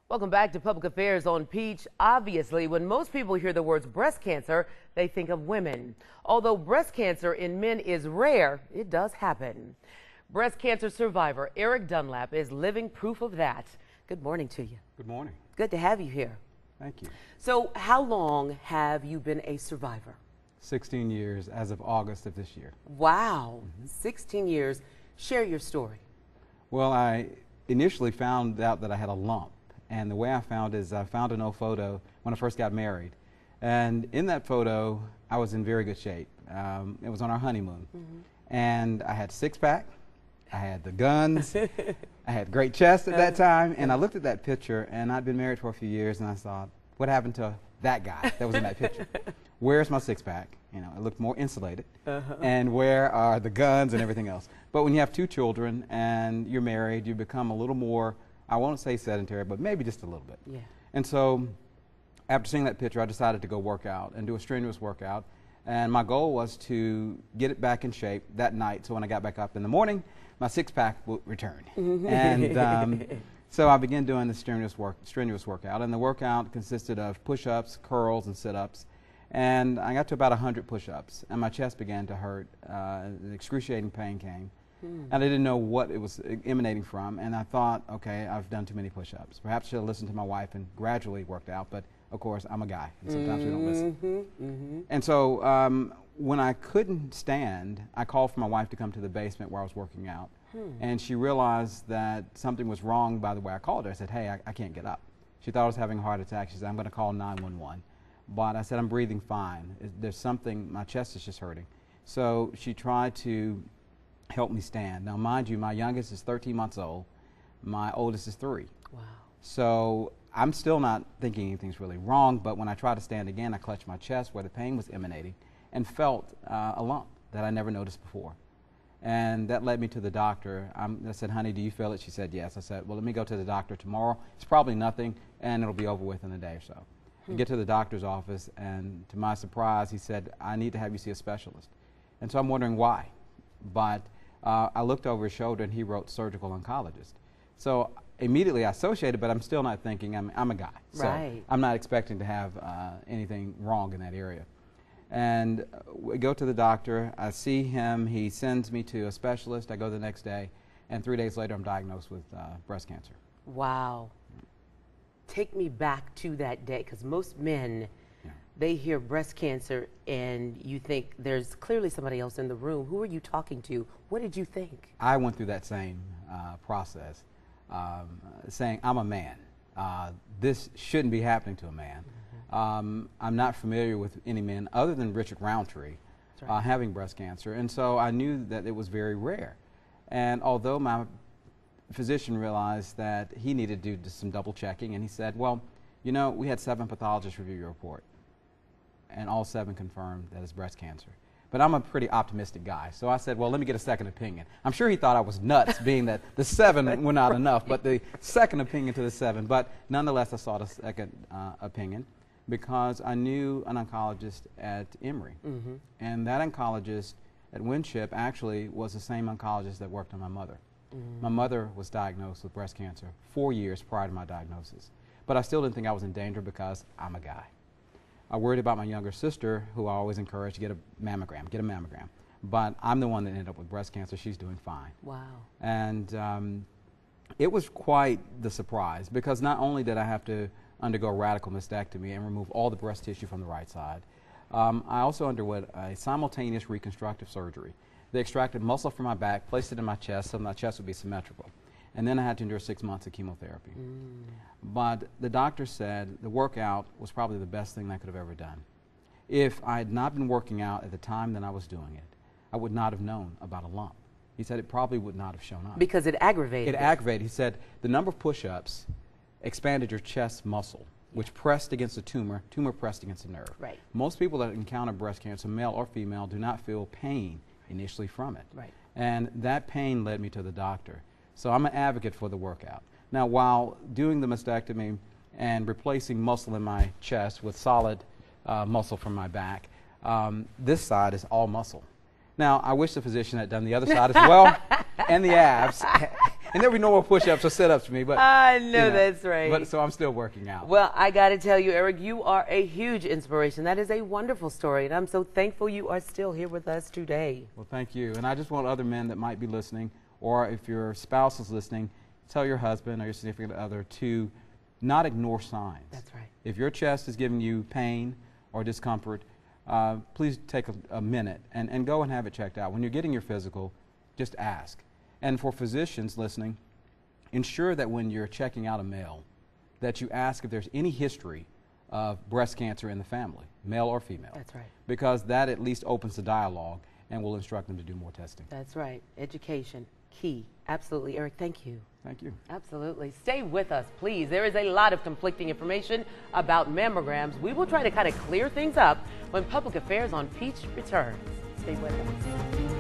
Welcome back to Public Affairs on Peach. Obviously, when most people hear the words breast cancer, they think of women. Although breast cancer in men is rare, it does happen. Breast cancer survivor Eric Dunlap is living proof of that. Good morning to you. Good morning. Good to have you here. Thank you. So, how long have you been a survivor? 16 years as of August of this year. Wow, 16 years. Share your story. Well, I initially found out that I had a lump. And the way I found is I found an old photo when I first got married. And in that photo, I was in very good shape. It was on our honeymoon. And I had a six-pack, I had the guns, I had great chest at that time. And I looked at that picture, and I'd been married for a few years, and I thought, what happened to that guy that was in that picture? Where's my six-pack? You know, it looked more insulated. And where are the guns and everything else? But when you have two children and you're married, you become a little more, I won't say sedentary, but maybe just a little bit. Yeah. And so after seeing that picture, I decided to go work out and do a strenuous workout. And my goal was to get it back in shape that night, so when I got back up in the morning, my six-pack would return. And so I began doing the strenuous workout. And the workout consisted of push-ups, curls, and sit-ups. And I got to about 100 push-ups, and my chest began to hurt. Excruciating pain came. And I didn't know what it was emanating from, and I thought, okay, I've done too many push-ups. Perhaps I should have listened to my wife and gradually worked out, but of course, I'm a guy, and sometimes we don't listen. And so when I couldn't stand, I called for my wife to come to the basement where I was working out, and she realized that something was wrong by the way I called her. I said, hey, I can't get up. She thought I was having a heart attack. She said, I'm going to call 911. But I said, I'm breathing fine. There's something, my chest is just hurting. So she tried to help me stand. Now, mind you, my youngest is 13 months old. My oldest is 3. Wow. So I'm still not thinking anything's really wrong, but when I tried to stand again, I clutched my chest where the pain was emanating and felt a lump that I never noticed before. And that led me to the doctor. I said, honey, do you feel it? She said, yes. I said, well, let me go to the doctor tomorrow. It's probably nothing, and it'll be over with in a day or so. I get to the doctor's office, and to my surprise, he said, I need to have you see a specialist. And so I'm wondering why. But I looked over his shoulder, and he wrote surgical oncologist. So immediately I associated, but I'm still not thinking I'm a guy. So I'm not expecting to have anything wrong in that area. And we go to the doctor. I see him. He sends me to a specialist. I go the next day, and 3 days later, I'm diagnosed with breast cancer. Wow. Take me back to that day, because most men, they hear breast cancer and you think there's clearly somebody else in the room. Who are you talking to? What did you think? I went through that same process, saying I'm a man. This shouldn't be happening to a man. I'm not familiar with any men other than Richard Roundtree having breast cancer, and so I knew that it was very rare. And although my physician realized that he needed to do some double checking, and he said, well, you know, we had 7 pathologists review your report, and all 7 confirmed that it's breast cancer. But I'm a pretty optimistic guy, so I said, well, let me get a second opinion. I'm sure he thought I was nuts, being that the 7 were not enough, but the second opinion to the 7. But nonetheless, I sought a second opinion because I knew an oncologist at Emory. And that oncologist at Winship actually was the same oncologist that worked on my mother. My mother was diagnosed with breast cancer 4 years prior to my diagnosis. But I still didn't think I was in danger because I'm a guy. I worried about my younger sister, who I always encouraged to get a mammogram. But I'm the one that ended up with breast cancer. She's doing fine. Wow. And it was quite the surprise, because not only did I have to undergo a radical mastectomy and remove all the breast tissue from the right side, I also underwent a simultaneous reconstructive surgery. They extracted muscle from my back, placed it in my chest so my chest would be symmetrical. And then I had to endure 6 months of chemotherapy. But the doctor said the workout was probably the best thing I could have ever done. If I had not been working out at the time that I was doing it, I would not have known about a lump. He said it probably would not have shown up. Because it aggravated. It aggravated. He said the number of push-ups expanded your chest muscle, which pressed against the tumor pressed against the nerve. Right. Most people that encounter breast cancer, male or female, do not feel pain initially from it. Right. And that pain led me to the doctor. So I'm an advocate for the workout. Now, while doing the mastectomy and replacing muscle in my chest with solid muscle from my back, this side is all muscle. Now, I wish the physician had done the other side as well, and the abs, And there'll be no more push-ups or sit-ups for me. But I know that's right. But so I'm still working out. Well, I got to tell you, Eric, you are a huge inspiration. That is a wonderful story, and I'm so thankful you are still here with us today. Well, thank you. And I just want other men that might be listening, or if your spouse is listening, tell your husband or your significant other to not ignore signs. That's right. If your chest is giving you pain or discomfort, please take a minute and go and have it checked out. When you're getting your physical, just ask. And for physicians listening, ensure that when you're checking out a male, that you ask if there's any history of breast cancer in the family, male or female. That's right. Because that at least opens the dialogue and will instruct them to do more testing. That's right. Education, key. Absolutely. Eric, thank you. Thank you. Absolutely. Stay with us, please. There is a lot of conflicting information about mammograms. We will try to kind of clear things up when Public Affairs on Peach returns. Stay with us.